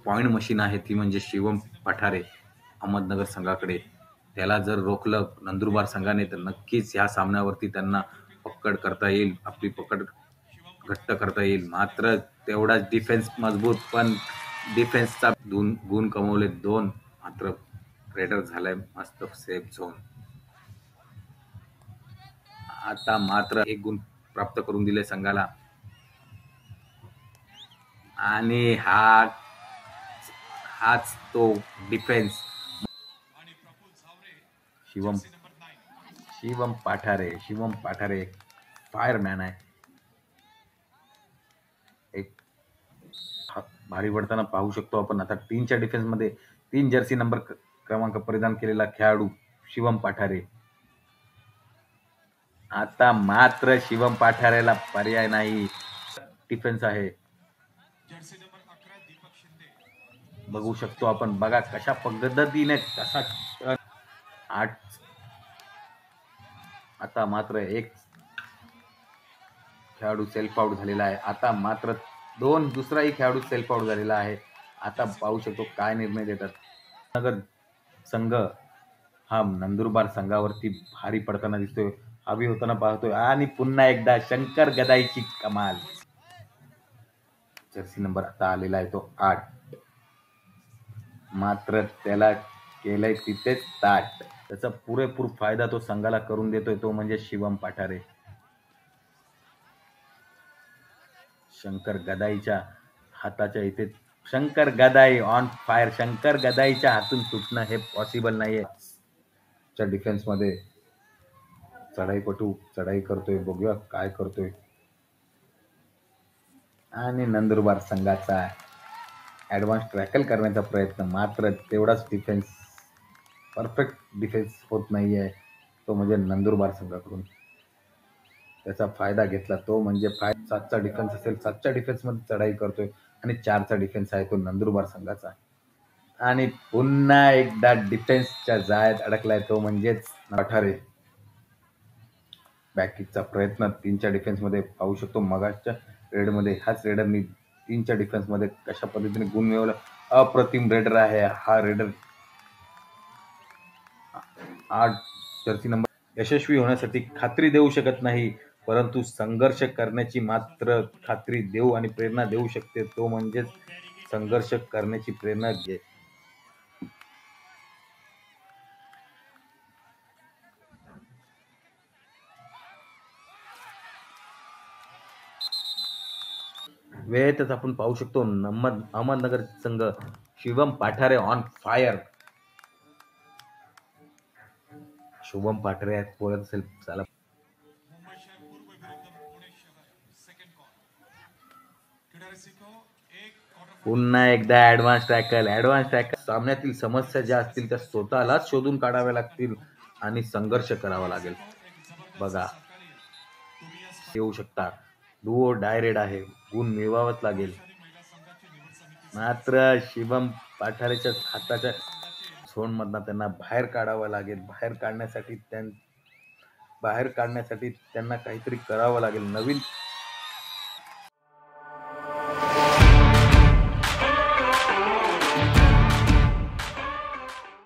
Point machine आहे ती म्हणजे शिवम पठारे अहमदनगर संघाकडे. त्याला जर रोखलं नंदुरबार संघाने तर नक्कीच ह्या सामन्यावरती त्यांना पकड करता येईल, आपली पकड घट्ट करता येईल. मात्र तेवढाच डिफेन्स मजबूत, पण डिफेन्सचा गुण कमवले 2. मात्र रेडर झालाय मस्त सेफ झोन. आता मात्र 1 गुण प्राप्त करून दिले संघाला आणि हाच तो डिफेन्स. शिवम पाठारे एक फायरमॅन आहे. एक भारी पडताना पाहू शकतो आपण. आता 3च्या डिफेन्स मध्ये 3 जर्सी नंबर क्रमांक परिधान केलेला खेळाडू शिवम पाठारे. आता मात्र शिवम पाठारेला पर्याय नाही. डिफेन्स आहे, बघू शकतो आपण. बघा कशा पद्धतीने कसा 8. आता मात्र एक खेळाडू सेल्फ आउट झालेला आहे. आता मात्र दुसराही खेळाडू सेल्फ आउट झालेला आहे. आता पाहू शकतो काय निर्णय देतात. नगर संघ हा नंदुरबार संघावरती भारी पडताना दिसतोय, हवी होताना पाहतोय आणि पुन्हा एकदा शंकर गदाईची कमाल. जर्सी नंबर आता आलेला आहे तो 8. मात्र त्याला केलंय तिथेच ताट. त्याचा पुरेपूर फायदा तो संघाला करून देतोय, तो म्हणजे शिवम पाठारे. शंकर गदाईच्या हाताच्या इथे शंकर गदाई ऑन फायर. शंकर गदाईच्या हातून सुटणं हे पॉसिबल नाहीये. डिफेन्स मध्ये चढाईपटू चढाई करतोय, बघूया काय करतोय. आणि नंदुरबार संघाचा ऍडव्हान्स ट्रॅकल करण्याचा प्रयत्न, मात्र तेवढाच डिफेन्स, परफेक्ट डिफेन्स होत नाहीये, तो म्हणजे नंदुरबार संघाकडून. त्याचा फायदा घेतला तो म्हणजे 7चा डिफेन्स असेल, 7च्या डिफेन्स मध्ये चढाई करतोय आणि 4चा डिफेन्स आहे तो नंदुरबार संघाचा. आणि पुन्हा एकदा डिफेन्सच्या जाळ्यात अडकलाय तो म्हणजेच पठारे. बॅकिकचा प्रयत्न 3च्या डिफेन्स मध्ये पाहू शकतो. मगाच्या रेडमध्ये हाच रेडरनी 3च्या डिफेन्स मध्ये कशा पद्धतीने गुण मिळवला. अप्रतिम रेडर आहे हा रेडर. 8 जर्सी नंबर यशस्वी होण्यासाठी खात्री देऊ शकत नाही, परंतु संघर्ष करण्याची मात्र खात्री देऊ आणि प्रेरणा देऊ शकते, तो म्हणजेच संघर्ष करण्याची प्रेरणा घे. वेळेतच आपण पाहू शकतो अहमदनगर संघ शिवम पाठारे ऑन फायर. शुभम पाठारे बोलत असेल चला. पुन्हा एकदा ऍडव्हान्स टॅकल. सामन्यातील समस्या ज्या असतील त्या स्वतःलाच शोधून काढाव्या लागतील आणि संघर्ष करावा लागेल. बघा येऊ शकता, डुओ डायरेड आहे, गुण मिळवावाच लागेल. मात्र शिवम पाठारेच्या हाताच्या झोन मधनं त्यांना बाहेर काढावं लागेल. बाहेर काढण्यासाठी त्यांना काहीतरी करावं लागेल. नवीन